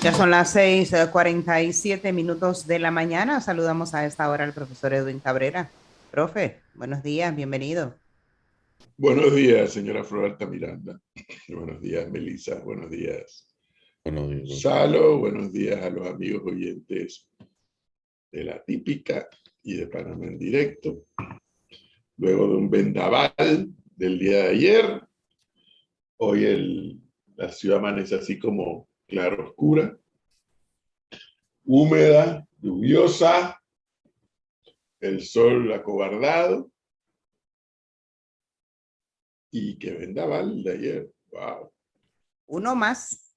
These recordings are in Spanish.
Ya son las 6:47 de la mañana. Saludamos a esta hora al profesor Edwin Cabrera. Profe, buenos días, bienvenido. Buenos días, señora Flor Miranda. Buenos días, Melissa. Buenos días, Buenos días, profesor. Salo. Buenos días a los amigos oyentes de La Típica y de Panamá en Directo. Luego de un vendaval del día de ayer, hoy la ciudad amanece así como clara oscura, húmeda, lluviosa, el sol acobardado y qué vendaval de ayer. Wow. Uno más,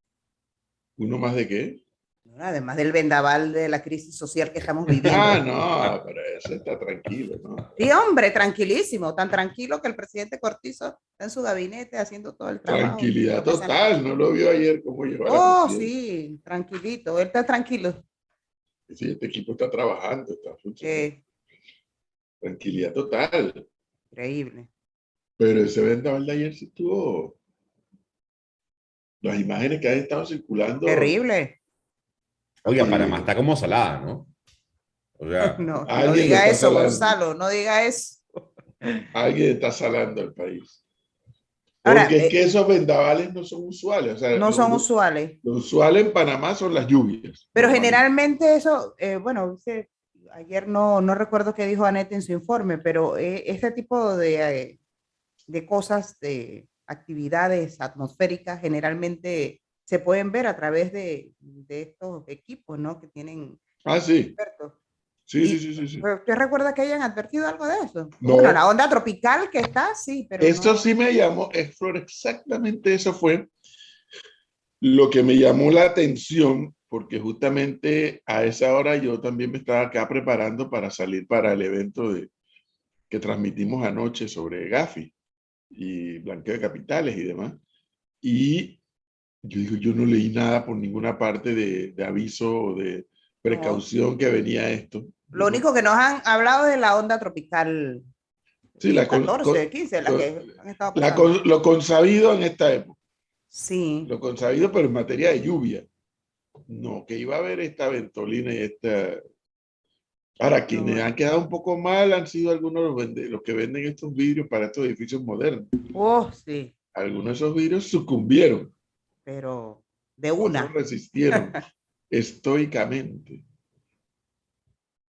¿Uno más de qué? ¿no? Además del vendaval de la crisis social que estamos Ah, viviendo. no, pero eso está tranquilo, ¿no? Sí, hombre, tranquilísimo, tan tranquilo que el presidente Cortizo está en su gabinete haciendo todo el trabajo y Tranquilidad no pasa nada. total, no lo vio ayer cómo llegó a la Oh, presidencia. sí, tranquilito, él está tranquilo. Sí, este equipo está trabajando, está funcionando. Eh, Tranquilidad total. Increíble. Pero ese vendaval de ayer sí tuvo las imágenes que han estado circulando. Terrible. Oiga, Panamá eh, está como salada, ¿no? O sea, No, no alguien lo diga está eso, salando, Gonzalo, no diga eso. alguien está salando al país. Ahora, Porque es que esos vendavales no son usuales. O sea, no son usuales. lo usual en Panamá son las lluvias, Pero normalmente. generalmente eso, bueno, ayer no recuerdo qué dijo Anette en su informe, pero este tipo de cosas, de actividades atmosféricas, generalmente se pueden ver a través de estos equipos, ¿no? Que tienen Ah, sí. expertos. Sí, sí, Y sí, sí, sí. ¿usted recuerda que hayan advertido algo de eso? Bueno, la No, onda tropical que está, sí, pero eso no. sí me llamó, Flor, exactamente eso fue lo que me llamó la atención, porque justamente a esa hora yo también me estaba acá preparando para salir para el evento que transmitimos anoche sobre Gafi y blanqueo de capitales y demás. Y yo digo, yo no leí nada por ninguna parte de aviso o de No. precaución que venía esto. Lo Yo no, único que nos han hablado de la onda tropical sí, 14, 15, la que han estado pasando. lo consabido en esta época, Sí, lo consabido, pero en materia de lluvia. No, que iba a haber esta ventolina y esta. Ahora, quienes no. han quedado un poco mal han sido algunos los que venden estos vidrios para estos edificios modernos. Oh, sí, Algunos de esos vidrios sucumbieron, pero de otros una. resistieron estoicamente.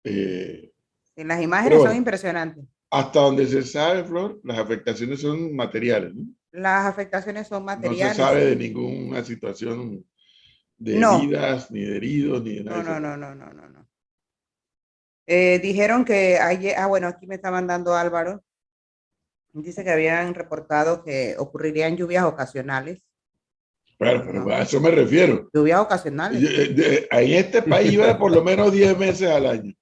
Eh, En las pero imágenes son bueno, impresionantes. hasta donde se sabe, Flor, las afectaciones son materiales, ¿no? Las afectaciones son No se materiales, sabe de sí. ninguna situación de No, vidas, ni de heridos, ni de nada de no, esa no, no, parte. no, no, no, no. Dijeron que ayer, bueno, aquí me está mandando Álvaro, dice que habían reportado que ocurrirían lluvias ocasionales. Bueno, pero No, a eso me refiero. lluvias ocasionales. En este país llueve por lo menos 10 meses al año,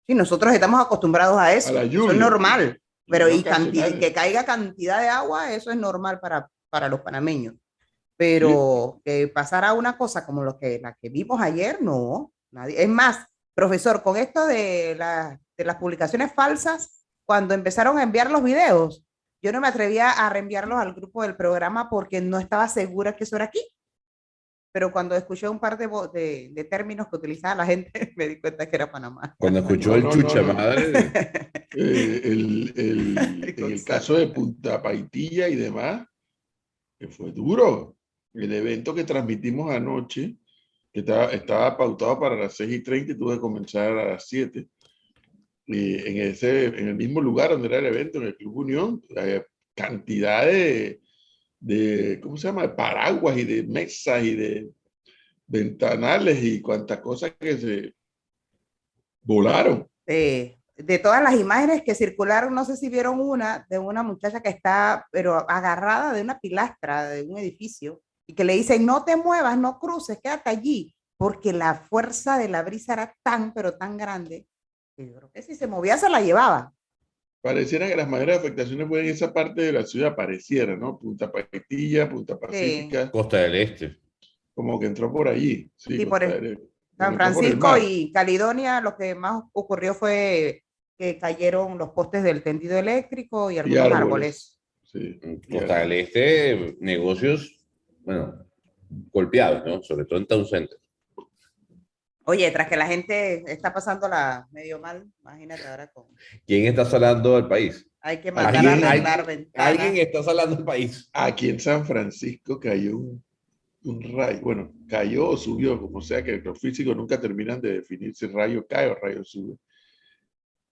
Sí, nosotros estamos acostumbrados a a la eso es lluvia, normal, pero lluvia ocasional. que caiga cantidad de agua, eso es normal para los panameños. Sí, Pero que pasara una cosa como la que vimos ayer, no, nadie. Es más, profesor, con esto de las publicaciones falsas, cuando empezaron a enviar los videos, yo no me atrevía a reenviarlos al grupo del programa porque no estaba segura que eso era aquí. Pero cuando escuché un par de términos que utilizaba la gente, me di cuenta que era Panamá. cuando escuchó no, el no, no, chucha no. madre, En el caso de Punta Paitilla y demás, que fue duro. El evento que transmitimos anoche, que estaba pautado para las 6:30 y tuve que comenzar a las 7. En el mismo lugar donde era el evento, en el Club Unión, cantidad ¿cómo se llama? De paraguas y de mesas y de ventanales y cuantas cosas que se volaron. De todas las imágenes que circularon, no sé si vieron una de una muchacha que está, pero agarrada de una pilastra de un edificio y que le dicen, no te muevas, no cruces, quédate allí, porque la fuerza de la brisa era tan, pero tan grande, que yo creo que si se movía se la llevaba. Pareciera que las mayores afectaciones fueron en esa parte de la ciudad, pareciera, ¿no? Punta Paitilla, Punta Sí, Pacífica, Costa del Este. como que entró por allí, sí, sí, como San que entró por el Francisco mar. y Caledonia, lo que más ocurrió fue que cayeron los postes del tendido eléctrico y Y algunos árboles, árboles. sí, En y Costa del árboles. Este, negocios, bueno, golpeados, ¿no? Sobre todo en Town Center. Oye, tras que la gente está pasándola medio mal, imagínate ahora con... ¿Quién está salando del país? Hay que mandar a arreglar Alguien ventanas. está salando del país. Aquí en San Francisco cayó un rayo, bueno, cayó o subió, como sea que los físicos nunca terminan de definir si rayo cae o rayo sube.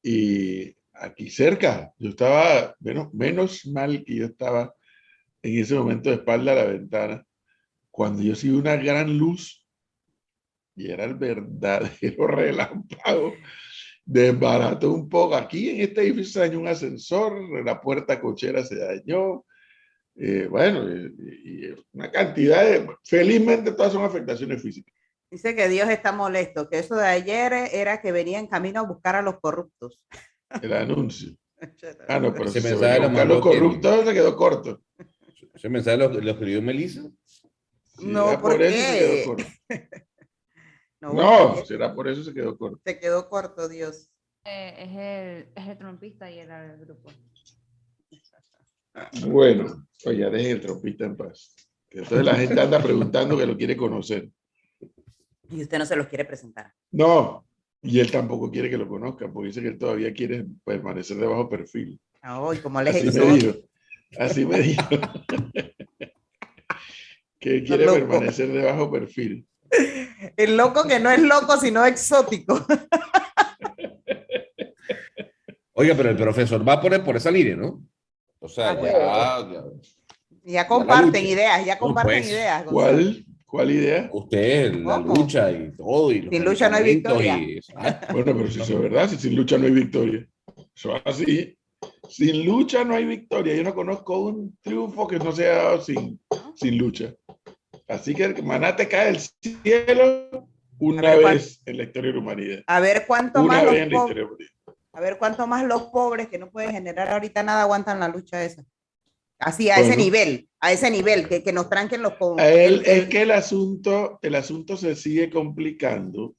Y aquí cerca, yo estaba, menos mal que yo estaba en ese momento de espalda a la ventana, cuando yo sí vi una gran luz y era el verdadero relámpago, desbarató un poco. Aquí en este edificio se dañó un ascensor, la puerta cochera se dañó, bueno, y una cantidad de, felizmente todas son afectaciones físicas. Dice que Dios está molesto, que eso de ayer era que venía en camino a buscar a los corruptos. El anuncio. Ah, no, pero Ese si se mensaje venía a lo buscar los mandó quién. corruptos, se quedó corto. Ese mensaje lo escribió Melissa. Si No, era por eso, se quedó porque corto. no, bueno, No, si era por eso, se quedó corto. se quedó corto, Dios. Es el trompista y era el grupo. Bueno, pues ya dejen el trompista en paz. Que entonces la gente anda preguntando que lo quiere conocer. Y usted no se los quiere presentar. No, y él tampoco quiere que lo conozcan, porque dice que él todavía quiere permanecer de bajo perfil. Ay, como les Así me hizo. dijo. Así me dijo. Que él quiere Loco. permanecer de bajo perfil. El loco que no es loco, sino exótico. Oiga, pero el profesor va por esa línea, ¿no? O sea, Ya comparten lucha. ideas, ya comparten pues, ideas. Gonzalo. ¿Cuál idea? Usted, la ¿Cómo? lucha y todo. Y los Sin lucha no hay medicamentos victoria. exacto. Bueno, pero si eso es verdad, si sin lucha no hay victoria. Eso es así. Sin lucha no hay victoria. Yo no conozco un triunfo que no se haya dado sin lucha. Así que maná te cae del cielo una vez en la historia de la humanidad. A ver cuánto Una más vez los en la historia de la humanidad. A ver cuánto más los pobres que no pueden generar ahorita nada aguantan la lucha esa. Así, a Bueno, ese nivel, que nos tranquen los es que el asunto se sigue complicando.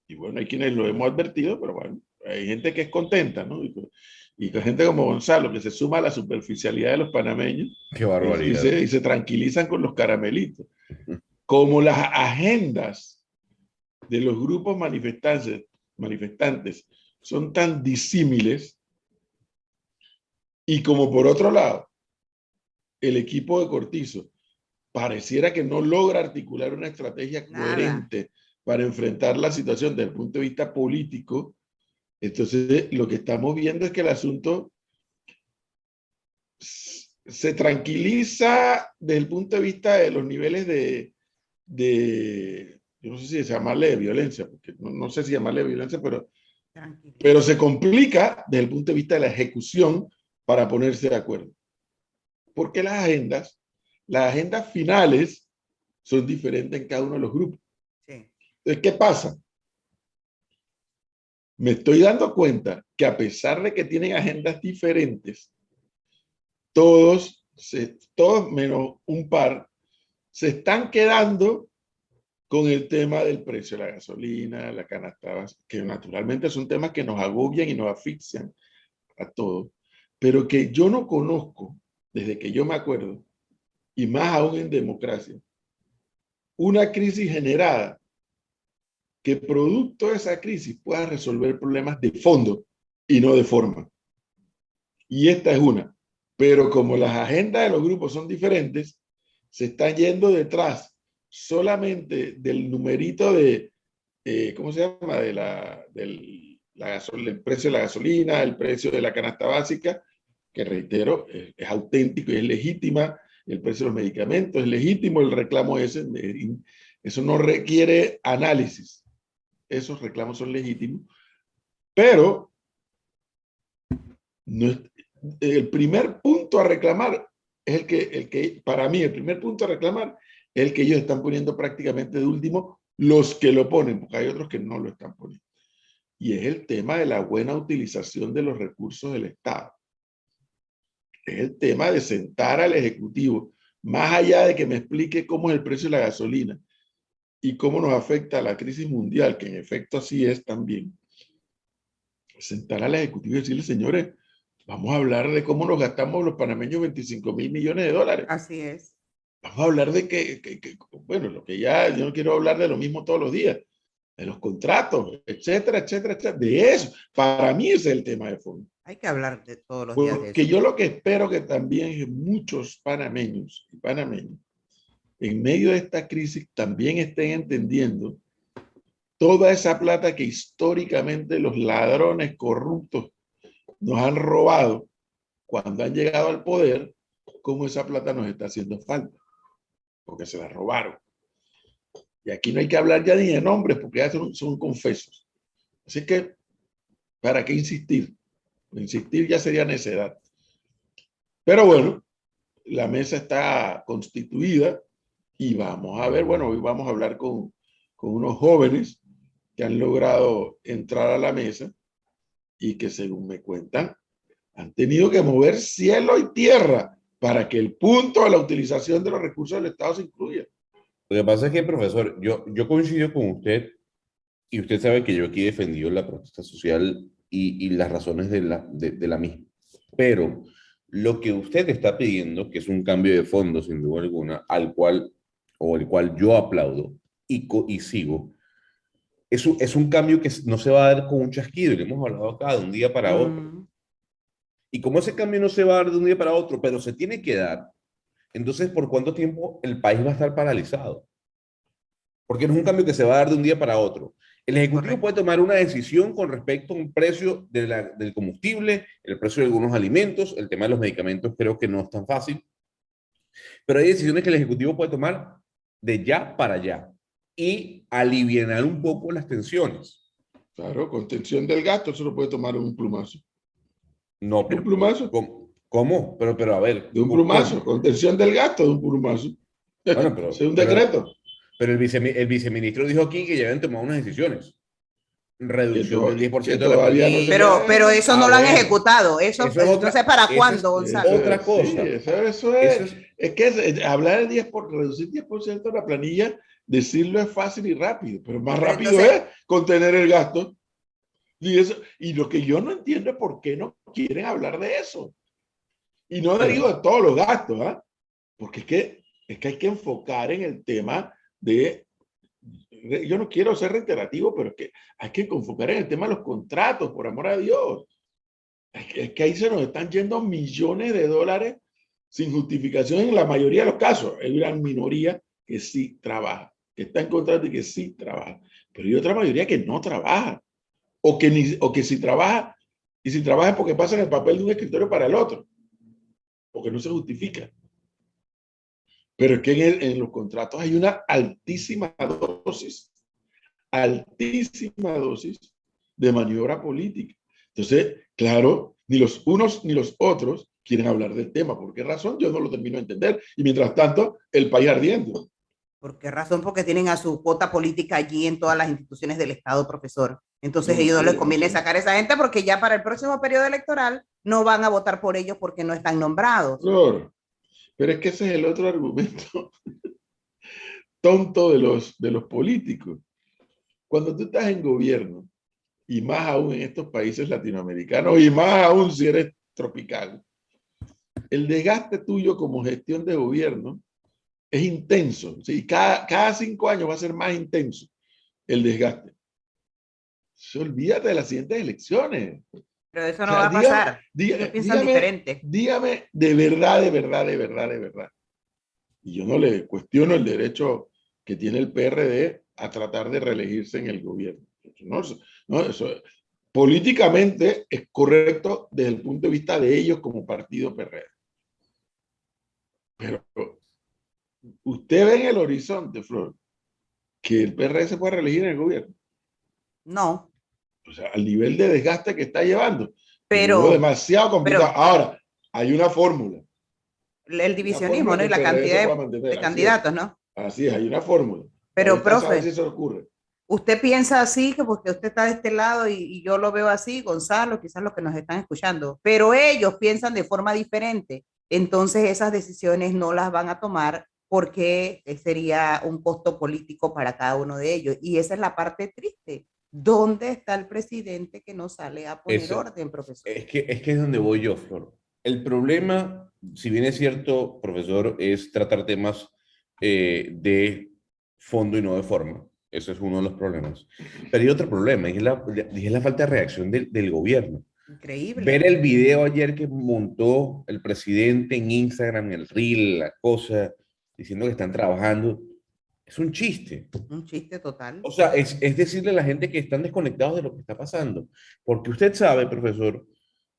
Y bueno, hay quienes lo hemos advertido, pero bueno, hay gente que es contenta, ¿no? Y gente como Gonzalo, que se suma a la superficialidad de los panameños. Qué barbaridad. Y se tranquilizan con los caramelitos. Como las agendas de los grupos manifestantes son tan disímiles, y como por otro lado, el equipo de Cortizo pareciera que no logra articular una estrategia coherente para enfrentar la situación desde el punto de vista político, entonces lo que estamos viendo es que el asunto se tranquiliza desde el punto de vista de los niveles yo no sé si llamarle de violencia, porque no sé si llamarle de violencia, pero se complica desde el punto de vista de la ejecución para ponerse de acuerdo. Porque las agendas finales son diferentes en cada uno de los grupos. Sí. Entonces, ¿qué pasa? Me estoy dando cuenta que a pesar de que tienen agendas diferentes, todos menos un par, se están quedando con el tema del precio de la gasolina, la canasta básica, que naturalmente son temas que nos agobian y nos asfixian a todos, pero que yo no conozco, desde que yo me acuerdo, y más aún en democracia, una crisis generada que producto de esa crisis pueda resolver problemas de fondo y no de forma. Y esta es una. Pero como las agendas de los grupos son diferentes, se están yendo detrás solamente del numerito de, ¿cómo se llama? Del precio de la gasolina, el precio de la canasta básica, que reitero, es auténtico y es legítima, el precio de los medicamentos es legítimo, el reclamo ese, eso no requiere análisis, esos reclamos son legítimos, pero no es, el primer punto a reclamar es el que, para mí, el primer punto a reclamar es el que ellos están poniendo prácticamente de último, los que lo ponen, porque hay otros que no lo están poniendo. Y es el tema de la buena utilización de los recursos del Estado. Es el tema de sentar al Ejecutivo, más allá de que me explique cómo es el precio de la gasolina y cómo nos afecta la crisis mundial, que en efecto así es también. Sentar al Ejecutivo y decirle, señores, vamos a hablar de cómo nos gastamos los panameños 25.000 millones de dólares. Así es. Vamos a hablar de bueno, lo que ya, yo no quiero hablar de lo mismo todos los días, de los contratos, etcétera, etcétera, etcétera. De eso, para mí ese es el tema de fondo. Hay que hablar de todos los días de Porque eso. yo lo que espero que también muchos panameños y panameños, en medio de esta crisis, también estén entendiendo toda esa plata que históricamente los ladrones corruptos nos han robado cuando han llegado al poder, cómo esa plata nos está haciendo falta, porque se la robaron. Y aquí no hay que hablar ya ni de nombres, porque ya son confesos. Así que, ¿para qué insistir? Insistir ya sería necedad. Pero bueno, la mesa está constituida y vamos a ver, bueno, hoy vamos a hablar con unos jóvenes que han logrado entrar a la mesa y que, según me cuentan, han tenido que mover cielo y tierra para que el punto de la utilización de los recursos del Estado se incluya. Lo que pasa es que, profesor, yo coincido con usted y usted sabe que yo aquí he defendido la protesta social y las razones de la misma. Pero lo que usted está pidiendo, que es un cambio de fondo, sin duda alguna, al cual, o el cual yo aplaudo y sigo, es un cambio que no se va a dar con un chasquido, y lo hemos hablado acá de un día para otro. Mm, Y como ese cambio no se va a dar de un día para otro, pero se tiene que dar, entonces, ¿por cuánto tiempo el país va a estar paralizado? Porque no es un cambio que se va a dar de un día para otro. El Ejecutivo correcto. puede tomar una decisión con respecto a un precio del combustible, el precio de algunos alimentos, el tema de los medicamentos creo que no es tan fácil, pero hay decisiones que el Ejecutivo puede tomar de ya para allá y alivianar un poco las tensiones. Claro, contención del gasto, eso lo puede tomar un plumazo. No, Un plumazo. ¿cómo? Pero a ver. De un plumazo, contención del gasto de un plumazo. Bueno, Es un decreto. pero el viceministro dijo aquí que ya habían tomado unas decisiones. Reducción del 10% que de la todavía no se planilla. Pero eso no lo han ejecutado. Eso, Eso es otra, no sé para eso cuándo, es Gonzalo. otra cosa. Sí, eso Eso es. es, Es que hablar de 10 reducir 10% de la planilla, decirlo es fácil y rápido, pero más Pero rápido entonces, es contener el gasto. Y lo que yo no entiendo es por qué no quieren hablar de eso. Y no bueno, digo de todos los gastos, ¿ah? Porque es que hay que enfocar en el tema de, yo no quiero ser reiterativo, pero es que hay que enfocar en el tema de los contratos, por amor a Dios. Es que ahí se nos están yendo millones de dólares sin justificación en la mayoría de los casos. Hay una minoría que sí trabaja, que está en contrato y que sí trabaja. Pero hay otra mayoría que no trabaja. O que si trabaja, y si trabaja es porque pasan el papel de un escritorio para el otro. Porque no se justifica. Pero es que en los contratos hay una altísima dosis de maniobra política. Entonces, claro, ni los unos ni los otros quieren hablar del tema. ¿Por qué razón? Yo no lo termino de entender. Y mientras tanto, el país ardiendo. ¿por qué razón? Porque tienen a su cuota política allí en todas las instituciones del Estado, profesor. Entonces, No, a ellos no les no conviene sé. sacar a esa gente porque ya para el próximo periodo electoral no van a votar por ellos porque no están nombrados. Claro. Pero es que ese es el otro argumento tonto de los políticos. Cuando tú estás en gobierno, y más aún en estos países latinoamericanos, y más aún si eres tropical, el desgaste tuyo como gestión de gobierno es intenso. ¿Sí? Cada 5 años va a ser más intenso el desgaste. Olvídate de las siguientes elecciones. Pero eso O no sea, va a pasar. Ellos piensan dígame, diferente. dígame de verdad, de verdad, de verdad, de verdad. Y yo no le cuestiono el derecho que tiene el PRD a tratar de reelegirse en el gobierno. No, no, eso políticamente es correcto desde el punto de vista de ellos como partido PRD. Pero usted ve en el horizonte, Flor, que el PRD se puede reelegir en el gobierno. No, O sea, al nivel de desgaste que está llevando. Yo lo veo pero, demasiado complicado. pero Ahora, hay una fórmula. el Una divisionismo, fórmula ¿no? que Y el la PRD se cantidad pueda mantener. de candidatos, ¿no? Así es, hay una fórmula. Pero, Ahorita sabe si profe, se le ocurre. usted piensa así, que porque usted está de este lado y yo lo veo así, Gonzalo, quizás los que nos están escuchando, pero ellos piensan de forma diferente. Entonces esas decisiones no las van a tomar porque sería un costo político para cada uno de ellos. Y esa es la parte triste. ¿Dónde está el presidente que no sale a poner ese, orden, profesor? es que es donde voy yo, Flor. El problema, si bien es cierto, profesor, es tratar temas de fondo y no de forma. Eso es uno de los problemas. Pero hay otro problema, y es la falta de reacción del gobierno. Increíble. Ver el video ayer que montó el presidente en Instagram, el reel, la cosa, diciendo que están trabajando, es un chiste. Un chiste total. O sea, es decirle a la gente que están desconectados de lo que está pasando. Porque usted sabe, profesor,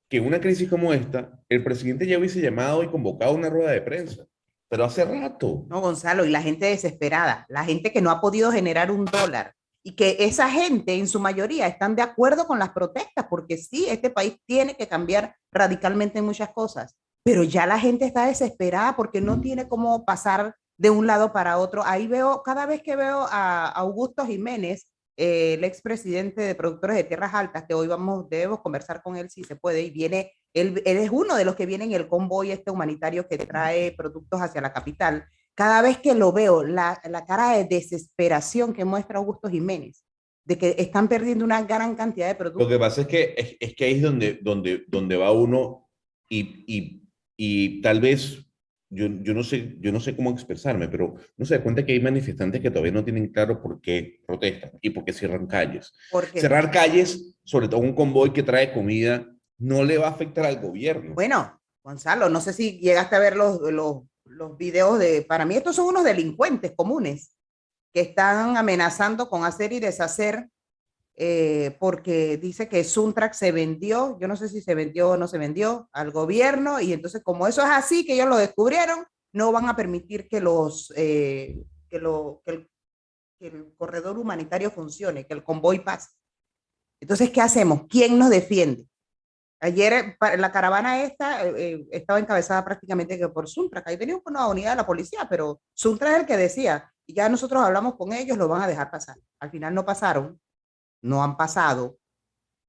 que en una crisis como esta, el presidente ya hubiese llamado y convocado una rueda de prensa, pero hace rato. No, Gonzalo, y la gente desesperada, la gente que no ha podido generar un dólar y que esa gente en su mayoría están de acuerdo con las protestas, porque sí, este país tiene que cambiar radicalmente en muchas cosas, pero ya la gente está desesperada porque no tiene cómo pasar de un lado para otro. Ahí veo, cada vez que veo a Augusto Jiménez, el expresidente de Productores de Tierras Altas, que hoy debemos conversar con él si se puede, y viene, él es uno de los que viene en el convoy este humanitario que trae productos hacia la capital. Cada vez que lo veo, la cara de desesperación que muestra Augusto Jiménez, de que están perdiendo una gran cantidad de Lo productos. que pasa es que ahí es donde va uno y tal vez, yo no sé cómo expresarme, pero no se da cuenta que hay manifestantes que todavía no tienen claro por qué protestan y por qué cierran calles. Porque, Cerrar calles, sobre todo un convoy que trae comida, no le va a afectar al gobierno. bueno, Gonzalo, no sé si llegaste a ver los videos de, para mí estos son unos delincuentes comunes que están amenazando con hacer y deshacer porque dice que Suntrack se vendió, yo no sé si se vendió o no se vendió al gobierno, y entonces como eso es así, que ellos lo descubrieron, no van a permitir que que el corredor humanitario funcione, que el convoy pase. Entonces, ¿qué hacemos? ¿Quién nos defiende? Ayer la caravana esta estaba encabezada prácticamente que por Suntrack. Ahí venía una unidad de la policía, pero Suntrack es el que decía, y ya nosotros hablamos con ellos, lo van a dejar pasar. Al final no pasaron, no han pasado,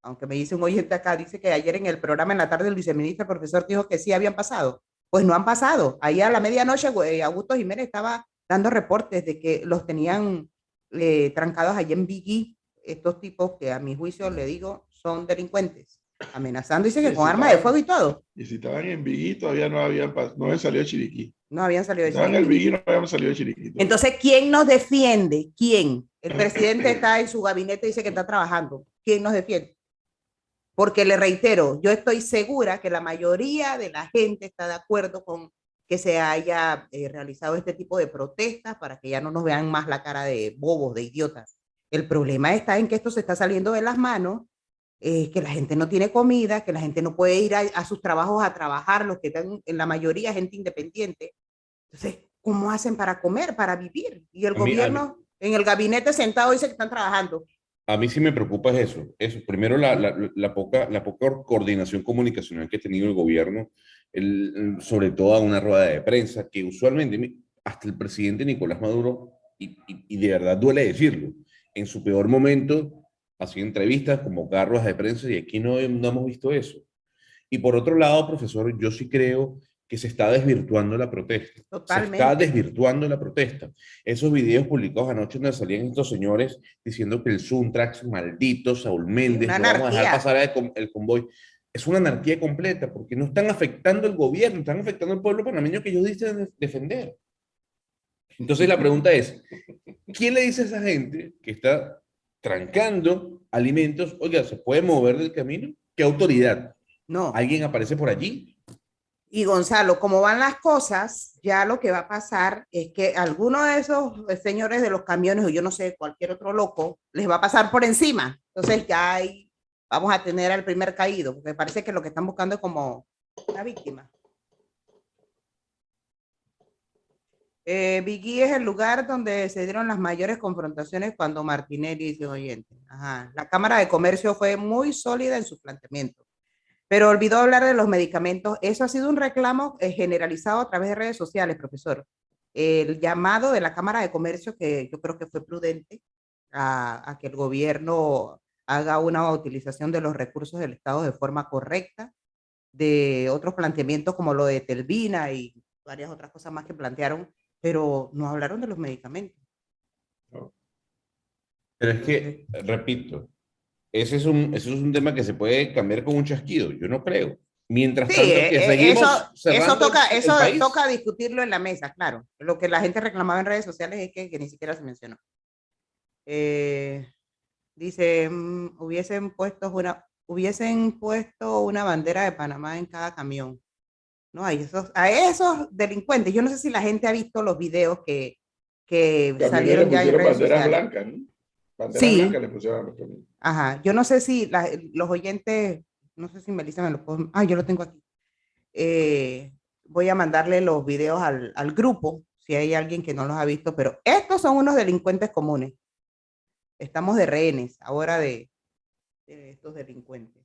aunque me dice un oyente acá, dice que ayer en el programa en la tarde el viceministro, el profesor, dijo que sí habían pasado. Pues no han pasado. Ahí a la medianoche Augusto Jiménez estaba dando reportes de que los tenían trancados allí en Biggie, estos tipos que a mi juicio le digo son delincuentes, amenazando, dice que Sí, con sí, armas de fuego y todo. Y si estaban en Biggie, todavía no habían salido de Chiriquí. No habían salido de Estaban en el Chiriquí. Biggie, no habían salido de Chiriquí todavía. Entonces, ¿quién nos defiende? ¿Quién? El presidente está en su gabinete y dice que está trabajando. ¿Quién nos defiende? Porque le reitero, yo estoy segura que la mayoría de la gente está de acuerdo con que se haya realizado este tipo de protestas para que ya no nos vean más la cara de bobos, de idiotas. El problema está en que esto se está saliendo de las manos, que la gente no tiene comida, que la gente no puede ir a sus trabajos a trabajar, los que están en la mayoría gente independiente. Entonces, ¿cómo hacen para comer, para vivir? Y el gobierno en el gabinete sentado dice que están trabajando. A mí sí me preocupa es eso. Primero, la poca coordinación comunicacional que ha tenido el gobierno, sobre todo a una rueda de prensa, que usualmente hasta el presidente Nicolás Maduro, y de verdad duele decirlo, en su peor momento hacía entrevistas, convocaba ruedas de prensa, y aquí no hemos visto eso. Y por otro lado, profesor, yo sí creo que se está desvirtuando la protesta. Totalmente. Se está desvirtuando la protesta. Esos videos publicados anoche donde salían estos señores diciendo que el Suntrack, maldito Saúl Méndez, Una no vamos a dejar anarquía. pasar el convoy. Es una anarquía completa porque no están afectando al gobierno, están afectando al pueblo panameño que ellos dicen defender. Entonces la pregunta es, ¿quién le dice a esa gente que está trancando alimentos, oiga, se puede mover del camino? ¿Qué autoridad? No. ¿Alguien aparece por allí? Y Gonzalo, como van las cosas, ya lo que va a pasar es que alguno de esos señores de los camiones, o yo no sé, cualquier otro loco, les va a pasar por encima. Entonces ya ahí vamos a tener al primer caído, porque parece que lo que están buscando es como una víctima. Biggie es el lugar donde se dieron las mayores confrontaciones cuando Martinelli dice oyente. Ajá. La Cámara de Comercio fue muy sólida en su planteamiento, pero olvidó hablar de los medicamentos. Eso ha sido un reclamo generalizado a través de redes sociales, profesor. El llamado de la Cámara de Comercio, que yo creo que fue prudente, a que el gobierno haga una utilización de los recursos del Estado de forma correcta, de otros planteamientos como lo de Telvina y varias otras cosas más que plantearon, pero no hablaron de los medicamentos. Pero es que, repito, ese es un tema que se puede cambiar con un chasquido. Yo no creo. Mientras Sí, tanto, que seguimos eso toca, el eso país. toca discutirlo en la mesa, claro. Lo que la gente reclamaba en redes sociales es que ni siquiera se mencionó. Dice, hubiesen puesto una bandera de Panamá en cada camión. No, a esos delincuentes, yo no sé si la gente ha visto los videos que Camiones le salieron ya en pusieron redes banderas sociales. blancas, ¿no? Banderas blancas Sí, le pusieron a los camiones. ajá. Yo no sé si los oyentes, no sé si Melissa me lo puedo. Ah, yo lo tengo aquí. Voy a mandarle los videos al grupo, si hay alguien que no los ha visto, pero estos son unos delincuentes comunes. Estamos de rehenes ahora de estos delincuentes.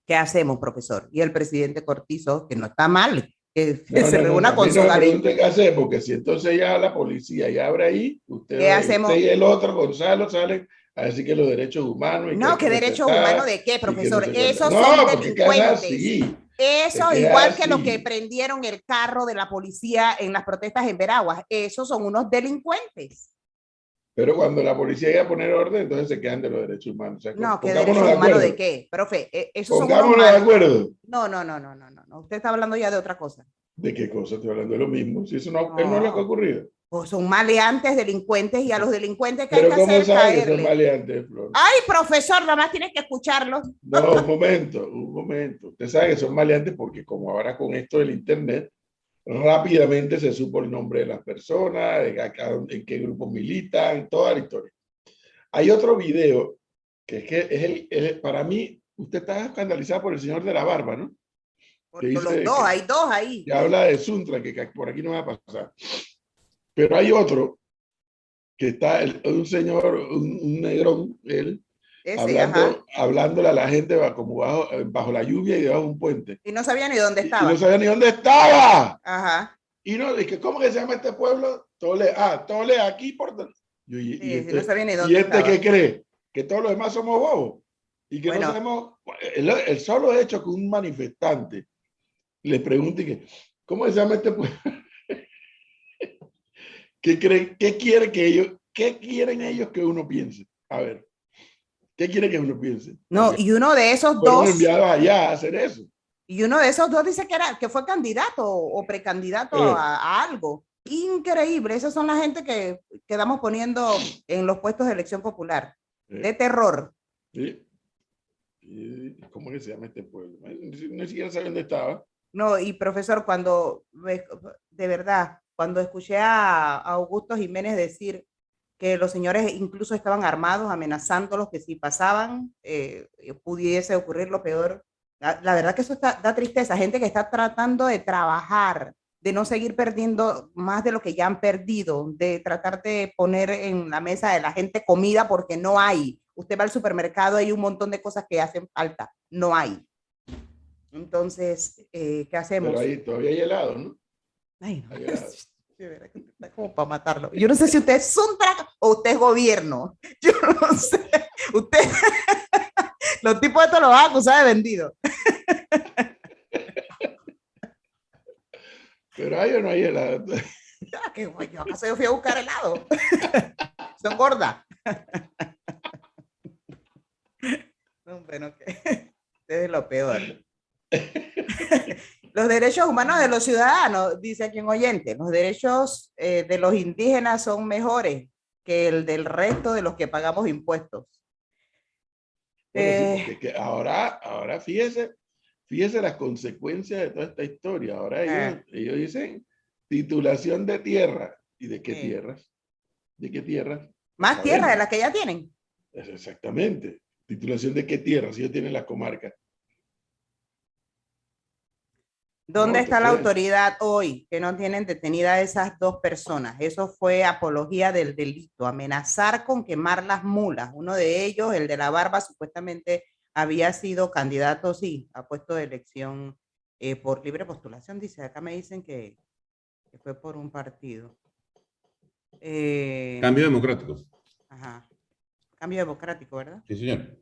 ¿Qué hacemos, profesor? Y el presidente Cortizo, que no está mal, que No, se no, no, reúna a mí con no su me gabinete. pregunten qué hacer, porque si entonces ya la policía ya abre ahí, ¿Qué usted hacemos? y el otro, Gonzalo, salen a decir que los derechos humanos y que hay No, que ¿qué derechos humanos respetar de qué, y que no profesor? sé cuánto. Esos son No, porque es que es delincuentes. así, es Eso, que es igual que los que así. prendieron el carro de la policía en las protestas en Veraguas, esos son unos delincuentes. Pero cuando la policía llega a poner orden, entonces se quedan de los derechos humanos. O sea, No, ¿qué pongámonos derechos de humanos de acuerdo. qué? Profe, esos son unos Pongámonos de mal. acuerdo. No, no, no, no, no, no, no. Usted está hablando ya de otra cosa. ¿De qué cosa estoy hablando? De lo mismo. Si eso no, no es lo que ha No, ocurrido. pues son maleantes, delincuentes, y a los delincuentes que hay Pero que ¿cómo hacer sabe que son caerle. maleantes, Flor? Ay, profesor, nada más tienes que escucharlo. No, un momento, un momento. Usted sabe que son maleantes porque como ahora con esto del internet, rápidamente se supo el nombre de las personas, en qué grupo militan, toda la historia. Hay otro video que para mí, usted está escandalizado por el señor de la barba, ¿no? Que Por los dice dos, hay dos ahí. que habla de Suntra, que por aquí no va a pasar. Pero hay otro que está un señor, un negrón, él, Ese, ajá. hablándole a la gente como bajo la lluvia y debajo de un puente. Y no sabía ni dónde Y no estaba. sabía ni dónde estaba. Ajá. Y no, dije, ¿cómo que se llama este pueblo? Tole aquí por... Yo, Sí, sí, no sabía ni ¿y dónde este qué estaba. cree? Que todos los demás somos bobos. Y que no Bueno, sabemos... El solo hecho que un manifestante le pregunte que, ¿cómo se llama este pueblo? ¿Qué creen? ¿Qué quieren ellos que uno piense? A ver, ¿qué quiere que uno piense? no, Porque y uno de esos fueron dos, enviados allá a hacer eso. dice que fue candidato o precandidato Eh, a algo. Increíble. Esas son la gente que quedamos poniendo en los puestos de elección popular. De eh, terror. ¿Sí? ¿Cómo que se llama este pueblo? Ni siquiera sabía dónde estaba. No, y profesor, de verdad, cuando escuché a Augusto Jiménez decir que los señores incluso estaban armados, amenazándolos, que si pasaban pudiese ocurrir lo peor. La verdad que eso da tristeza, gente que está tratando de trabajar, de no seguir perdiendo más de lo que ya han perdido, de tratar de poner en la mesa de la gente comida porque no hay. Usted va al supermercado, hay un montón de cosas que hacen falta, no hay. Entonces, ¿qué Pero hacemos? ahí todavía hay helado, ¿no? Ay, no. Hay helado. De verdad que está como para matarlo. Yo no sé si usted es Suntra o usted es gobierno. Yo no sé. Usted, los tipos de estos los van a acusar de vendido. Pero hay o no hay helado. Ya, que yo acaso yo fui a buscar helado. Son gordas. No, bueno, que es lo peor. Los derechos humanos de los ciudadanos, dice aquí un oyente, los derechos de los indígenas son mejores que el del resto de los que pagamos impuestos. Bueno, sí, porque es que ahora fíjese las consecuencias de toda esta historia. Ahora ellos dicen titulación de tierra. ¿Y de qué tierras? ¿De qué tierras? Más tierra de las que ya tienen. Exactamente. ¿Titulación de qué tierras? Si ellos tienen la comarca. ¿Dónde No, está la entonces, autoridad hoy que no tienen detenida a esas dos personas? Eso fue apología del delito, amenazar con quemar las mulas. Uno de ellos, el de la barba, supuestamente había sido candidato, sí, a puesto de elección por libre postulación. Dice, acá me dicen que fue por un partido. Cambio democrático. Ajá. Cambio democrático, ¿verdad? Sí, señor.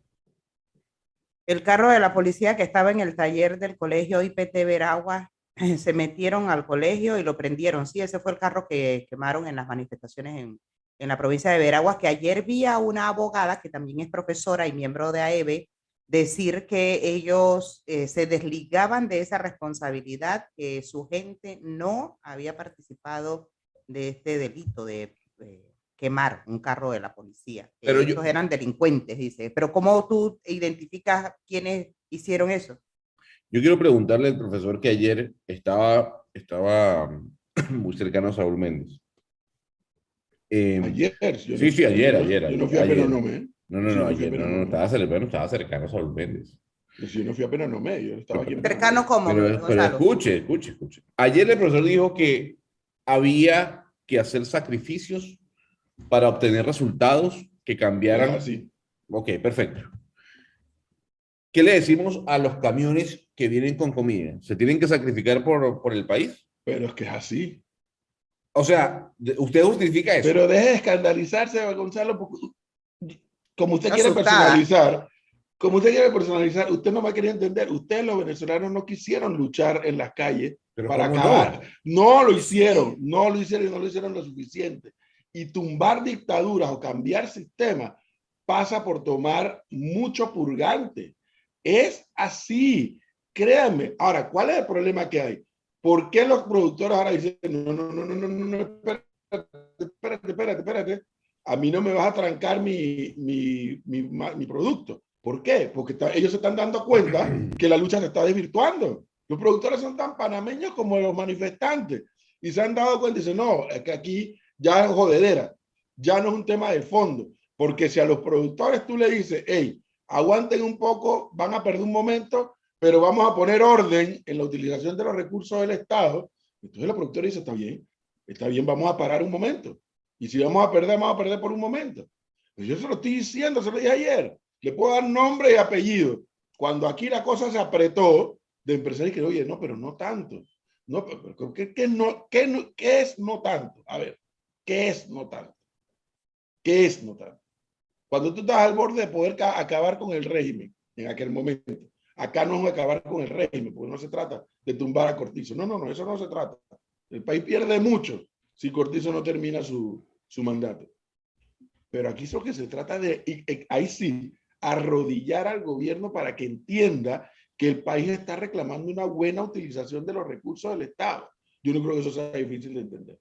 El carro de la policía que estaba en el taller del colegio IPT Veraguas se metieron al colegio y lo prendieron. Sí, ese fue el carro que quemaron en las manifestaciones en la provincia de Veraguas, que ayer vi a una abogada que también es profesora y miembro de AEB decir que ellos se desligaban de esa responsabilidad, que su gente no había participado de este delito de quemar un carro de la policía. Pero Estos eran delincuentes, dice. Pero ¿cómo tú identificas quiénes hicieron eso? yo quiero preguntarle al profesor que ayer estaba muy cercano a Saúl Méndez. Ayer, Sí, sí, yo no fui a Penonomé, ¿eh? No, Yo sí no fui a ayer, no, Penonomé. estaba cercano a Saúl Méndez. Yo no fui a Penonomé, yo estaba aquí en Penonomé. Cercano como, Pero Gonzalo. escuche. Ayer el profesor dijo que había que hacer sacrificios para obtener resultados que Es cambiaran. así. Ok, perfecto. ¿Qué le decimos a los camiones que vienen con comida? ¿Se tienen que sacrificar por el país? Pero es que es así. O sea, ¿usted justifica eso? Pero deje de escandalizarse, Gonzalo, porque como usted Está quiere asustada. personalizar, usted no va a querer entender. Ustedes, los venezolanos, no quisieron luchar en las calles Pero para ¿cómo acabar. no? No lo hicieron, Sí. no lo hicieron y no lo hicieron lo suficiente. Y tumbar dictaduras o cambiar sistemas pasa por tomar mucho purgante. Es así, créanme. Ahora, ¿cuál es el problema que hay? ¿Por qué los productores ahora dicen, no, espérate, a mí no me vas a trancar mi producto? ¿Por qué? Porque ellos se están dando cuenta que la lucha se está desvirtuando. Los productores son tan panameños como los manifestantes y se han dado cuenta y dicen, no, es que aquí ya es jodedera, ya no es un tema de fondo, porque si a los productores tú le dices, hey, aguanten un poco, van a perder un momento, pero vamos a poner orden en la utilización de los recursos del Estado, entonces los productores dicen, está bien, vamos a parar un momento. Y si vamos a perder por un momento. Pues yo se lo estoy diciendo, se lo dije ayer. Le puedo dar nombre y apellido. Cuando aquí la cosa se apretó, de empresarios que, oye, no, pero no tanto. No, pero ¿qué es no tanto? A ver, ¿qué es no tanto? ¿Qué es no tanto? Cuando tú estás al borde de poder acabar con el régimen en aquel momento, acá no es acabar con el régimen, porque no se trata de tumbar a Cortizo. No, eso no se trata. El país pierde mucho si Cortizo no termina su mandato. Pero aquí es lo que se trata de, ahí sí, arrodillar al gobierno para que entienda que el país está reclamando una buena utilización de los recursos del Estado. Yo no creo que eso sea difícil de entender.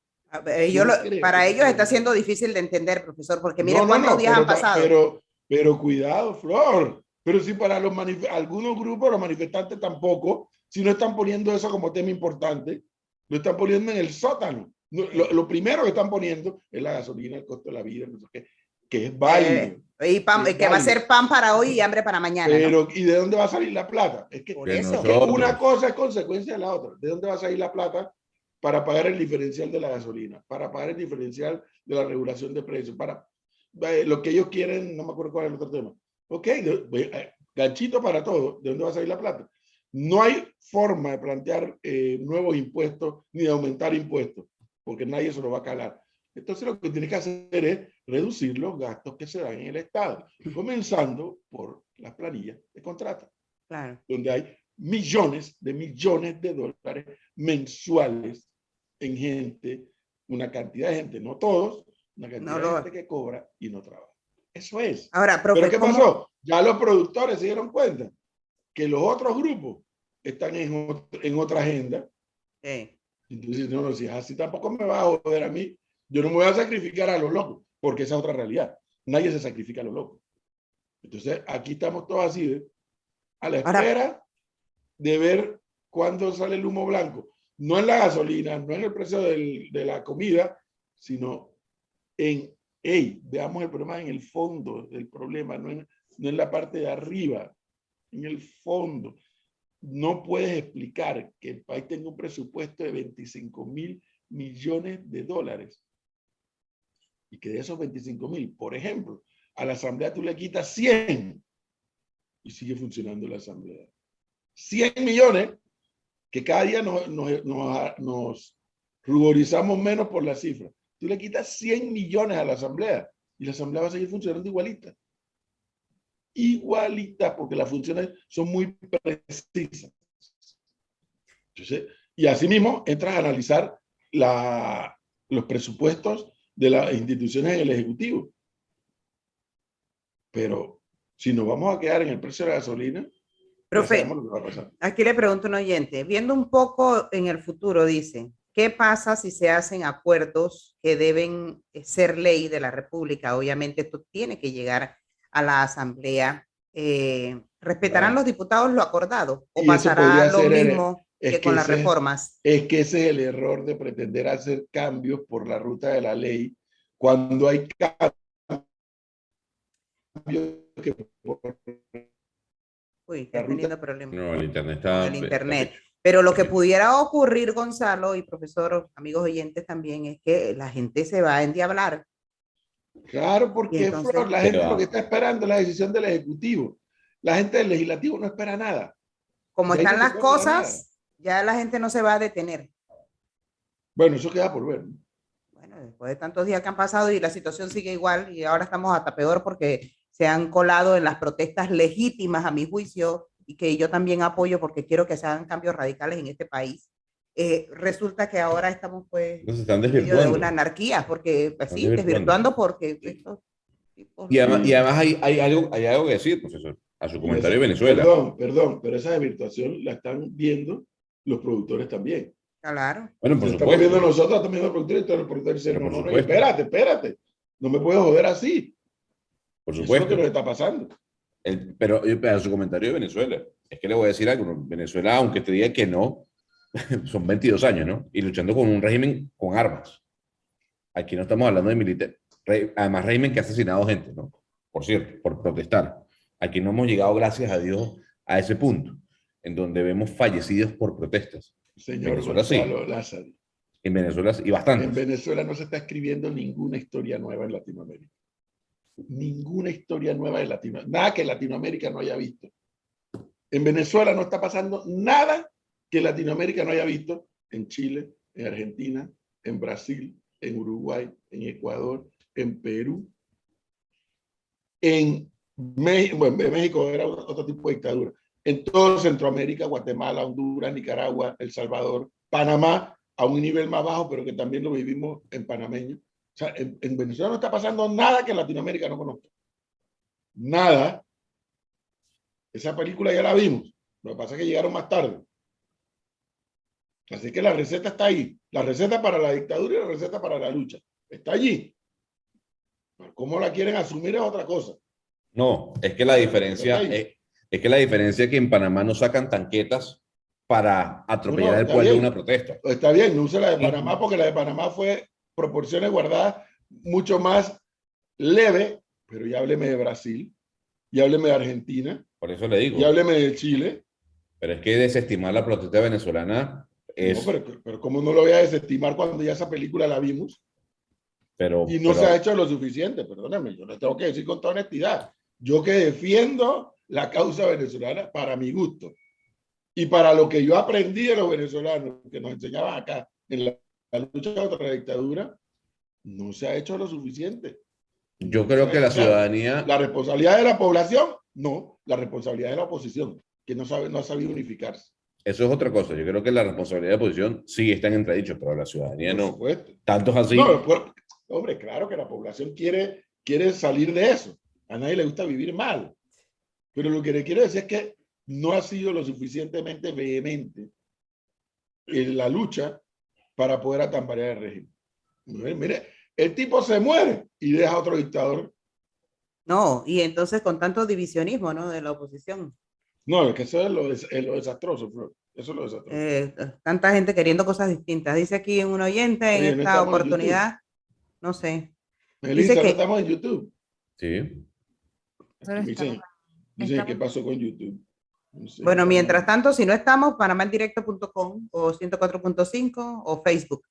Para ellos está siendo difícil de entender, profesor, porque mire cuántos días han pasado. Pero cuidado, Flor. Pero si para algunos grupos, los manifestantes tampoco, si no están poniendo eso como tema importante, lo están poniendo en el sótano. Lo primero que están poniendo es la gasolina, el costo de la vida, no sé qué, que es válido. Y que va a ser pan para hoy y hambre para mañana. Pero, ¿no? ¿y de dónde va a salir la plata? Es que, Por eso. que una cosa es consecuencia de la otra. ¿De dónde va a salir la plata para pagar el diferencial de la gasolina? Para pagar el diferencial de la regulación de precios, para lo que ellos quieren, no me acuerdo cuál es el otro tema. Ok, ganchito para todo. ¿De dónde va a salir la plata? No hay forma de plantear nuevos impuestos ni de aumentar impuestos, porque nadie se lo va a calar. Entonces lo que tiene que hacer es reducir los gastos que se dan en el Estado, comenzando por las planillas de contrato, claro, donde hay millones de dólares mensuales en gente, una cantidad de gente, no todos, una cantidad de gente que cobra y no trabaja. Eso es. Ahora, profe, ¿pero qué pasó? Ya los productores se dieron cuenta que los otros grupos están en otra agenda. Entonces, no, si es así, tampoco me va a joder a mí. Yo no me voy a sacrificar a los locos, porque esa es otra realidad. Nadie se sacrifica a los locos. Entonces, aquí estamos todos así, a la espera de ver cuándo sale el humo blanco. No en la gasolina, no en el precio de la comida, sino en, hey, veamos el problema en el fondo del problema, no en la parte de arriba, en el fondo. No puedes explicar que el país tenga un presupuesto de 25.000 millones de dólares y que de esos 25.000, por ejemplo, a la asamblea tú le quitas 100 y sigue funcionando la asamblea. 100 millones que cada día nos ruborizamos menos por la cifra. Tú le quitas 100 millones a la asamblea y la asamblea va a seguir funcionando igualita. Igualita, porque las funciones son muy precisas. Entonces, y asimismo entras a analizar los presupuestos de las instituciones en el Ejecutivo. Pero si nos vamos a quedar en el precio de la gasolina, profe, ya sabemos lo que va a pasar. Aquí le pregunto a un oyente, viendo un poco en el futuro, dice, ¿qué pasa si se hacen acuerdos que deben ser ley de la República? Obviamente esto tiene que llegar a la Asamblea. ¿Respetarán los diputados lo acordado o Y eso pasará podría lo ser, mismo es que que con las reformas? es que ese es el error de pretender hacer cambios por la ruta de la ley cuando hay cambios que por Uy, la estás ruta. teniendo problemas No, el internet con está, el está internet. hecho. Pero lo que Está hecho. pudiera ocurrir, Gonzalo y profesor, amigos oyentes también, es que la gente se va a endiablar. Claro, Y porque entonces, Flor, la Se gente lo que va. está esperando es la decisión del Ejecutivo. La gente del Legislativo no espera nada. como De ahí están no se las puede esperar nada. cosas, ya la gente no se va a detener. Bueno, eso queda por ver, ¿no? Bueno, después de tantos días que han pasado y la situación sigue igual y ahora estamos hasta peor porque se han colado en las protestas legítimas, a mi juicio, y que yo también apoyo porque quiero que se hagan cambios radicales en este país. Resulta que ahora estamos pues No, se están en medio de una desvirtuando. anarquía, porque pues, Están sí, desvirtuando. desvirtuando porque estos tipos Y no. además, y Sí. además hay algo que decir, profesor, a su Y comentario de Venezuela. perdón, pero esa desvirtuación la están viendo los productores también. Claro. Bueno, Si por la estamos viendo supuesto, nosotros, estamos viendo los productores y todos los productores dicen, pero no, por no, no, supuesto, espérate, no me puedes joder así. por Eso es lo que supuesto. nos está pasando. Pero a su comentario de Venezuela, es que le voy a decir algo, ¿no? Venezuela, aunque te diga que no, son 22 años, ¿no? Y luchando con un régimen con armas. Aquí no estamos hablando de militar. Además, régimen que ha asesinado gente, ¿no? Por cierto, por protestar. Aquí no hemos llegado, gracias a Dios, a ese punto, en donde vemos fallecidos por protestas. En Señor Venezuela sí, Gonzalo Lázaro, en Venezuela sí, y en bastantes. Venezuela no se está escribiendo ninguna historia nueva en Latinoamérica. Ninguna historia nueva en Latinoamérica. Nada que Latinoamérica no haya visto. En Venezuela no está pasando nada que Latinoamérica no haya visto en Chile, en Argentina, en Brasil, en Uruguay, en Ecuador, en Perú, en México. Bueno, en México era otro tipo de dictadura. En todo Centroamérica, Guatemala, Honduras, Nicaragua, El Salvador, Panamá, a un nivel más bajo, pero que también lo vivimos en panameño. O sea, en Venezuela no está pasando nada que Latinoamérica no conozca. Nada. Esa película ya la vimos. Lo que pasa es que llegaron más tarde. Así que la receta está ahí. La receta para la dictadura y la receta para la lucha. Está allí. ¿Cómo la quieren asumir es otra cosa? No, es que la Pero la receta está diferencia ahí. es que la diferencia es que en Panamá no sacan tanquetas para No, atropellar no, al está pueblo de una bien. protesta. Está bien, no use la de Panamá Y- porque la de Panamá fue proporciones guardadas mucho más leve, pero ya hábleme de Brasil, ya hábleme de Argentina, Por eso le ya digo, hábleme de Chile. pero es que desestimar la protesta venezolana No, es, pero ¿cómo no lo voy a desestimar cuando ya esa película la vimos? Y no se ha pero hecho lo suficiente, perdóname, yo les tengo que decir con toda honestidad. Yo que defiendo la causa venezolana para mi gusto y para lo que yo aprendí de los venezolanos que nos enseñaban acá en la lucha contra la dictadura, no se ha hecho lo suficiente. yo No se creo ha que hecho. la O sea, ciudadanía, la responsabilidad de la población, no, la responsabilidad de la oposición, que no ha sabido unificarse. eso es otra cosa, yo creo que la responsabilidad de la oposición sí está en entredicho, pero la ciudadanía Por no. supuesto. Tanto es No, así, hombre, claro que la población quiere salir de eso. A nadie le gusta vivir mal. Pero lo que le quiero decir es que no ha sido lo suficientemente vehemente en la lucha para poder atambalear el régimen. Mire, el tipo se muere y deja a otro dictador. No, y entonces con tanto divisionismo, ¿no? De la oposición. No, es que eso es lo desastroso, Flor. Eso es lo desastroso. Tanta gente queriendo cosas distintas. Dice aquí un oyente en Oye, no esta estamos en YouTube. oportunidad, no sé, dice Melissa, no que, estamos en YouTube. sí. Pero Aquí dicen qué pasó con YouTube. No sé, bueno, estamos mientras en... tanto, si no estamos, panamaendirecto.com o 104.5 o Facebook.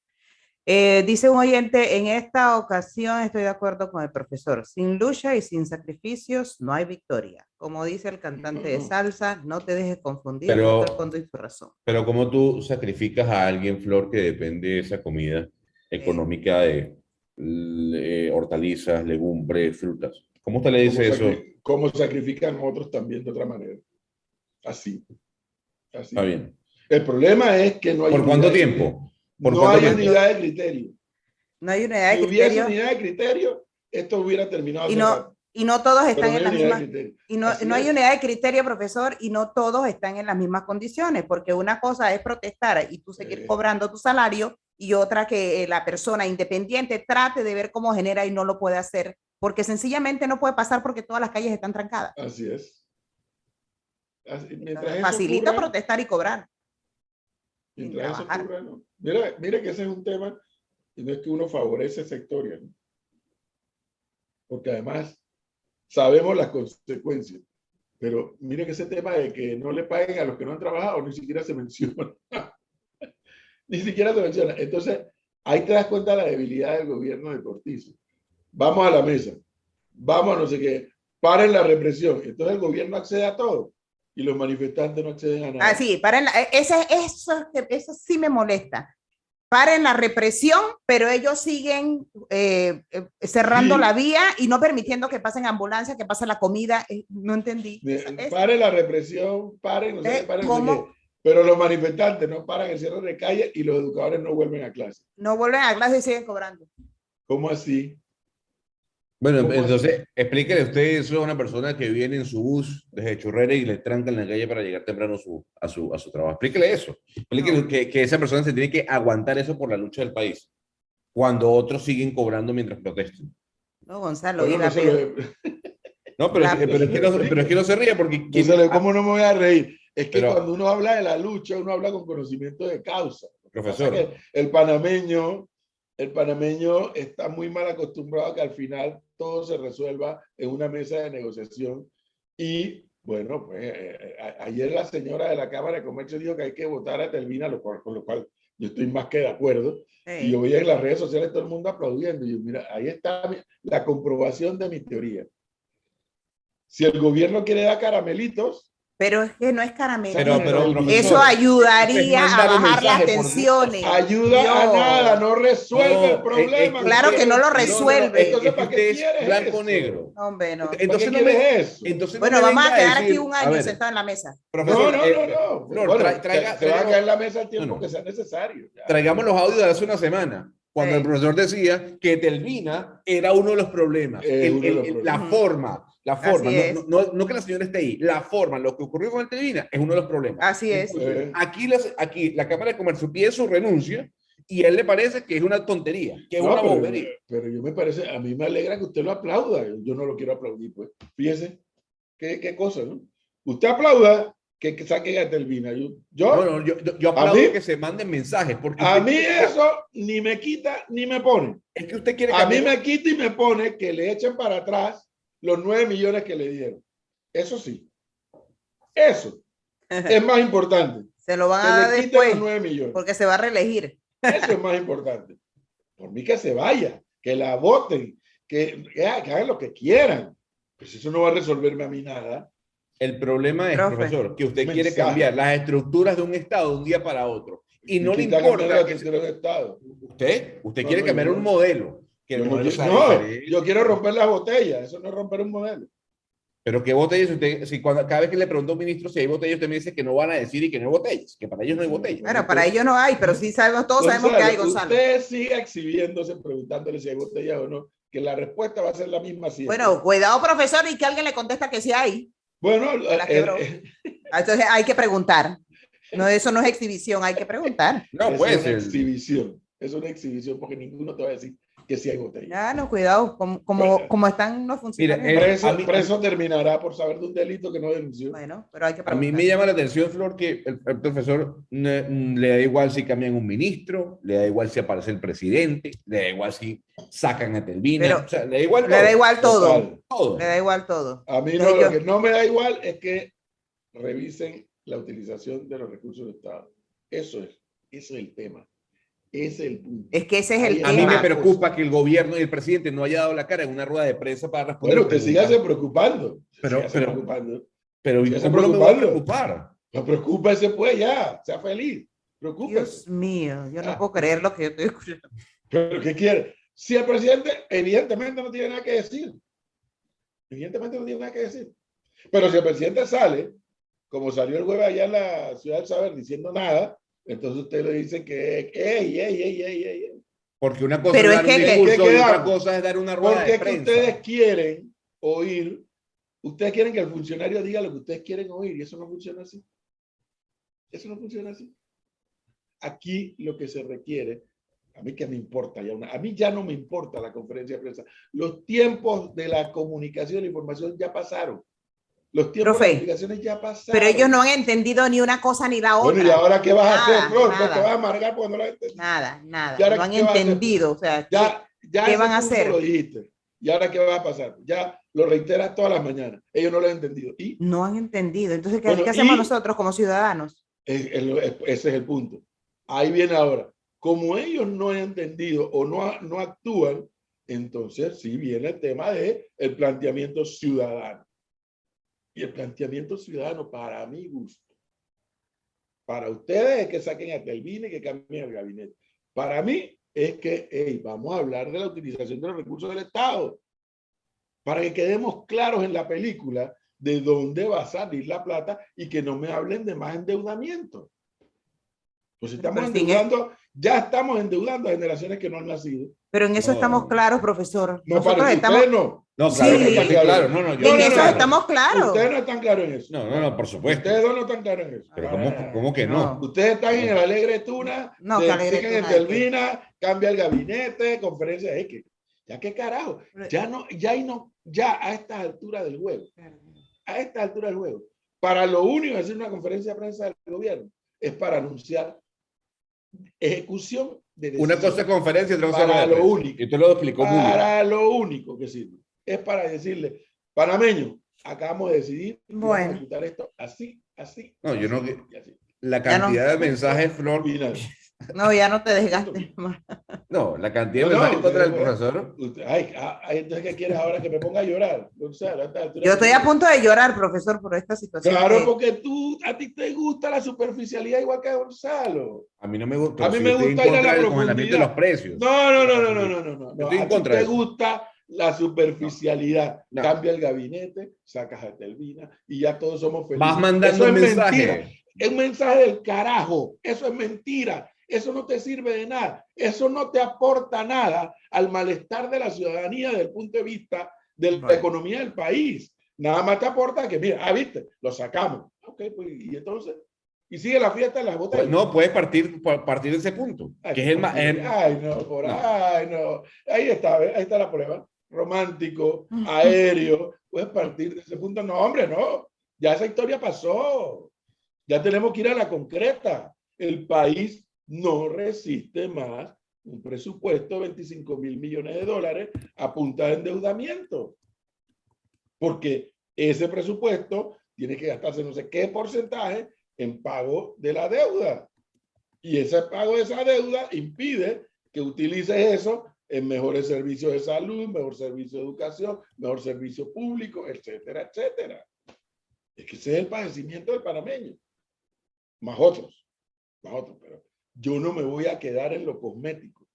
Dice un oyente, en esta ocasión estoy de acuerdo con el profesor. Sin lucha y sin sacrificios no hay victoria. Como dice el cantante de salsa, no te dejes confundir, busca el Pero, fondo y su razón. pero ¿cómo tú sacrificas a alguien, Flor, que depende de esa comida económica de hortalizas, legumbres, frutas? ¿Cómo usted le dice eso? Cómo sacrifican otros también de otra manera. Así. Está bien. El problema es que no hay ¿Por cuánto tiempo? ¿Por no cuánto hay tiempo? unidad de criterio. No hay unidad de Si hubiese criterio unidad de criterio, esto hubiera terminado y hace rato. no todos Pero están no en hay la unidad de misma, criterio. y no Así hay es. unidad de criterio, profesor, y no todos están en las mismas condiciones, porque una cosa es protestar y tú seguir cobrando tu salario, y otra que la persona independiente trate de ver cómo genera y no lo puede hacer, porque sencillamente no puede pasar porque todas las calles están trancadas. Así es. Mientras Entonces, eso facilita ocurra, protestar y cobrar sin mientras eso trabajar. ocurra, ¿no? Mira que ese es un tema, y no es que uno favorece sectores, ¿no? Porque además sabemos las consecuencias. Pero mire que ese tema de que no le paguen a los que no han trabajado ni siquiera se menciona. Ni siquiera se menciona. Entonces, ahí te das cuenta de la debilidad del gobierno de Cortizo. Vamos a la mesa, vamos a no sé qué, paren la represión. Entonces el gobierno accede a todo y los manifestantes no acceden a nada. Ah, sí, eso sí me molesta. Paren la represión, pero ellos siguen cerrando Sí. la vía y no permitiendo que pasen ambulancias, que pase la comida. No entendí. Paren la represión, paren, no sé qué, paren, no sé qué. Pero los manifestantes no paran el cierre de calle y los educadores no vuelven a clase. No vuelven a clase y siguen cobrando. ¿Cómo así? Bueno, ¿Cómo entonces, así? explíquele usted eso a una persona que viene en su bus desde Churrera y le trancan la calle para llegar temprano a su trabajo. Explíquele eso. Explíquele No. que esa persona se tiene que aguantar eso por la lucha del país, cuando otros siguen cobrando mientras protestan. No, Gonzalo, Bueno, y la no se peor. No, pero, La- pero es que no se ríe porque No se le, ¿cómo no me voy a reír? Es que pero, cuando uno habla de la lucha, uno habla con conocimiento de causa. Lo que pasa es profesor, que el panameño está muy mal acostumbrado a que al final todo se resuelva en una mesa de negociación. Y bueno, pues ayer la señora de la Cámara de Comercio dijo que hay que votar a Telvina, con lo cual yo estoy más que de acuerdo. Y yo veía en las redes sociales todo el mundo aplaudiendo. Y yo, mira, ahí está la comprobación de mi teoría. Si el gobierno quiere dar caramelitos, Pero es que no es caramelito. pero, Telvina. Eso profesor, ayudaría es a mandar un bajar las mensaje por Dios. tensiones. Ayuda a nada, no resuelve el No, problema. Claro que no lo resuelve. Entonces, es que ¿para qué usted es quieres blanco eso? negro. Hombre, no. ¿Para qué Entonces quieres eso? Bueno, me vamos venga a quedar aquí decir, un a año ver, sentado en la mesa. profesor, No. Flor, Bueno, traiga, se va a quedar en la mesa el no, tiempo no. que sea necesario. Ya. Traigamos los audios de hace una semana, cuando el profesor decía que Telvina era uno de los problemas. Uno de los La problemas. forma, Así es. no que la señora esté ahí, la forma, lo que ocurrió con el Telvina es uno de los problemas. Así es. Entonces, aquí la Cámara de Comercio pide su renuncia y a él le parece que es una tontería, que es No, una bobería. pero yo me parece, a mí me alegra que usted lo aplauda. Yo no lo quiero aplaudir, pues. Fíjese, qué cosa, ¿no? Usted aplauda que saquen a Telvina. Yo aplaudo que se manden mensajes, porque a usted mí quiere eso ni me quita ni me pone. es que usted quiere A mí cambiar. me quita y me pone que le echen para atrás los 9 millones que le dieron. Eso sí. Eso es más importante. Se lo van Que a dar le quiten después, los 9 millones. porque se va a reelegir. Eso es más importante. Por mí que se vaya, que la voten, que hagan lo que quieran. Pues eso no va a resolverme a mí nada. El problema es, Profe. profesor, que usted quiere Mensaje. cambiar las estructuras de un Estado de un día para otro. Y no le ¿Quién está cambiando importa la que estructura del Estado? usted No, quiere no, cambiar yo un no. modelo. Que el Yo no, modelo sea no, diferente. yo quiero romper las botellas. Eso no es romper un modelo. Pero qué botellas usted, si cada vez que le pregunto a un ministro si hay botellas, usted me dice que no van a decir y que no hay botellas, que para ellos no hay botellas. Bueno, para ellos no hay, pero sí sabemos, todos sabemos que hay, Gonzalo. Usted siga exhibiéndose preguntándole si hay botellas o no, que la respuesta va a ser la misma siempre. Bueno, cuidado, profesor, y que alguien le contesta que sí hay. Bueno, entonces hay que preguntar. No, eso no es exhibición, hay que preguntar. No, puede es una ser. exhibición. Es una exhibición porque ninguno te va a decir que sí hay botellas. Ya, no, cuidado, como están los funcionarios. Mire, preso terminará por saber de un delito que no denunció. Bueno, pero hay que A preguntar. mí me llama la atención, Flor, que el profesor le da igual si cambian un ministro, le da igual si aparece el presidente, le da igual si sacan a Telvina, Pero o sea, le da igual todo. Le da igual todo. Total. Todo. Le da igual todo. A mí no, lo que no me da igual es que revisen la utilización de los recursos del Estado. Eso es el tema. Ese es el punto. Es que ese es el A mí me tema. preocupa que el gobierno y el presidente no haya dado la cara en una rueda de prensa para responder. Bueno, usted sígase preocupando. Pero Sígase ¿cómo no me voy a preocupando. preocupar? No, preocúpese pues ya, sea feliz. Preocúpese. Dios mío, yo no puedo creer lo que yo estoy escuchando. ¿Pero qué quiere? Si el presidente evidentemente no tiene nada que decir. Evidentemente no tiene nada que decir. Pero si el presidente sale, como salió el jueves allá en la Ciudad del Saber diciendo nada, entonces usted le dice que ey. Porque una cosa Pero es es dar un que- discurso y otra quedamos. cosa es dar una rueda Porque de es que prensa. ustedes quieren oír, ustedes quieren que el funcionario diga lo que ustedes quieren oír y eso no funciona así. Eso no funciona así. Aquí lo que se requiere A mí qué me importa ya a mí ya no me importa la conferencia de prensa. Los tiempos de la comunicación e información ya pasaron. Los tiempos de las Profe, publicaciones ya pasaron. pero ellos no han entendido ni una cosa ni la otra. Bueno, ¿y ahora qué vas a hacer, Flor? Nada. ¿Te vas a amargar porque no lo has entendido? Nada, ¿Y nada. ahora No han qué vas a hacer? entendido. O sea, Ya ¿qué ese van a curso hacer? lo dijiste. ¿Y ahora qué va a pasar? Ya lo reiteras todas las mañanas. Ellos no lo han entendido. ¿Y? No han entendido. Entonces, ¿qué, Bueno, qué hacemos y nosotros como ciudadanos? ese es el punto. Ahí viene ahora. Como ellos no han entendido o no actúan, entonces sí viene el tema de el planteamiento ciudadano. Y el planteamiento ciudadano, para mi gusto, para ustedes es que saquen a Telvina y que cambien el gabinete. Para mí es que, hey, vamos a hablar de la utilización de los recursos del Estado, para que quedemos claros en la película de dónde va a salir la plata y que no me hablen de más endeudamiento. Pues estamos endeudando, ya estamos endeudando a generaciones que no han nacido. Pero en eso estamos claros, profesor. No, nosotros estamos... ustedes no. No, claro, Sí. que están claros. No, no, yo en no, eso claro. estamos claros. Ustedes no están claros en eso. No, no, no, por supuesto. Ustedes dos no están claros en eso. Pero ¿cómo que no? Ustedes están en el alegre tuna, No, de que alegre exigen en tuna, ¿de qué? Telvina, cambia el gabinete, conferencia X. Ya qué carajo. Ya a estas alturas del juego. A esta altura del juego. Para lo único que hacer una conferencia de prensa del gobierno es para anunciar ejecución de Una decisiones. cosa es conferencia, otra cosa Para es lo único. Y usted lo explicó muy bien. Para lo único que sirve. Es para decirle, panameño, acabamos de decidir que vamos a ejecutar esto así, así. No, yo no. Y así. La cantidad de mensajes, Flor. Final. No, ya no te desgastes más. No, la cantidad de mensajes contra el profesor. Entonces, ¿qué quieres ahora? Que me ponga a llorar. Gonzalo, Yo estoy a punto de llorar, profesor, por esta situación. Claro, porque a ti te gusta la superficialidad igual que a Gonzalo. A mí no me gusta. A mí me gusta ir a la del congelamiento de los profundidad. precios. No. Yo estoy en A ti contra de te eso. gusta la superficialidad. No. Cambia el gabinete, sacas a Telvina y ya todos somos felices. Vas mandando Eso un es mensaje. mentira. Es un mensaje del carajo. Eso es mentira. Eso no te sirve de nada. Eso no te aporta nada al malestar de la ciudadanía desde el punto de vista de la economía del país. Nada más te aporta que, mira, viste, lo sacamos. Ok, pues, y entonces, y sigue la fiesta de las botellas. No, puedes partir de ese punto. Ay, Que es el más. ay, no. Ahí está la prueba. Romántico, aéreo. Puedes partir de ese punto. No, hombre, no. Ya esa historia pasó. Ya tenemos que ir a la concreta. El país no resiste más un presupuesto de 25.000 millones de dólares a punta de endeudamiento. Porque ese presupuesto tiene que gastarse no sé qué porcentaje en pago de la deuda. Y ese pago de esa deuda impide que utilices eso en mejores servicios de salud, mejor servicio de educación, mejor servicio público, etcétera, etcétera. Es que ese es el padecimiento del panameño. Más otros, pero yo no me voy a quedar en lo cosmético.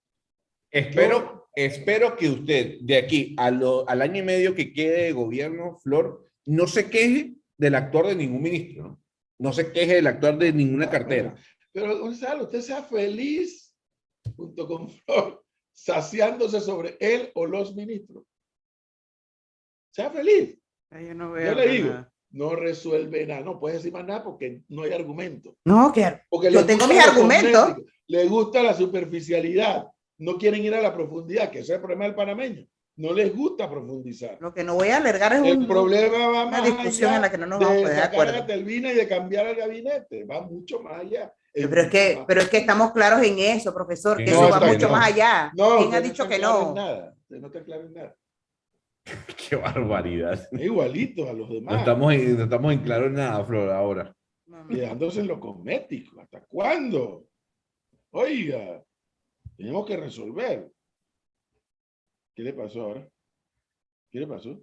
Espero que usted, de aquí al año y medio que quede de gobierno, Flor, no se queje del actuar de ningún ministro, ¿no? No se queje del actuar de ninguna cartera. Pero Gonzalo, usted sea feliz junto con Flor, saciándose sobre él o los ministros. Sea feliz. Yo le digo, no resuelve nada. No puedes decir más nada porque no hay argumento. No, que porque yo tengo mis argumentos. Les gusta la superficialidad. No quieren ir a la profundidad, que ese es el problema del panameño. No les gusta profundizar. Lo que no voy a alargar es el problema va una más discusión allá en la que no nos vamos a poner de acuerdo. sacar a Telvina y de cambiar el gabinete. Va mucho más allá. Pero es que estamos claros en eso, profesor, que No, eso va mucho no. más allá. No, ¿Quién ha dicho que no? No está claro en nada. Qué barbaridad. Es igualito a los demás. No estamos en claro en nada, Flor, ahora. Quedándose en lo cosmético. ¿Hasta cuándo? Oiga, tenemos que resolver. ¿Qué le pasó ahora? ¿Qué le pasó?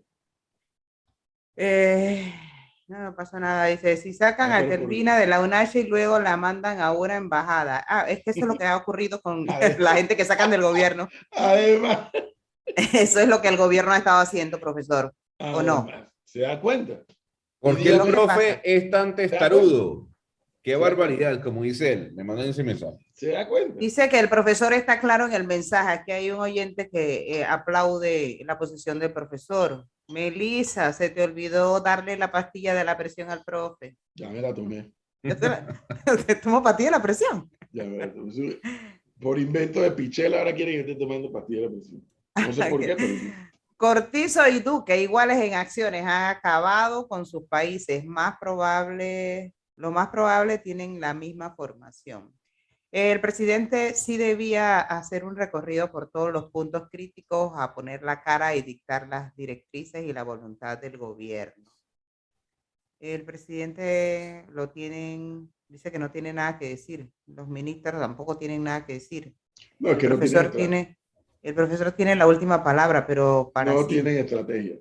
No pasa nada. Dice, si sacan a Telvina de la UNACH y luego la mandan a una embajada. Es que eso es lo que ha ocurrido con la gente que sacan del gobierno. Además. Eso es lo que el gobierno ha estado haciendo, profesor. ¿O no? ¿Se da cuenta? ¿Por qué el profe es tan testarudo? Qué barbaridad, como dice él. Me mandan ese mensaje. ¿Se da cuenta? Dice que el profesor está claro en el mensaje. Aquí hay un oyente que aplaude la posición del profesor. Melissa, se te olvidó darle la pastilla de la presión al profe. Ya me la tomé. ¿Te tomo pastilla de la presión? Ya me la tomé. por invento de Pichel ahora quieren que esté tomando pastillas de la presión. No sé por qué, pero sí. Cortizo y Duque, iguales en acciones, han acabado con sus países. Lo más probable tienen la misma formación. El presidente sí debía hacer un recorrido por todos los puntos críticos, a poner la cara y dictar las directrices y la voluntad del gobierno. El presidente dice que no tiene nada que decir. Los ministros tampoco tienen nada que decir. No, es que El profesor tiene la última palabra, pero para no sí. tienen estrategia.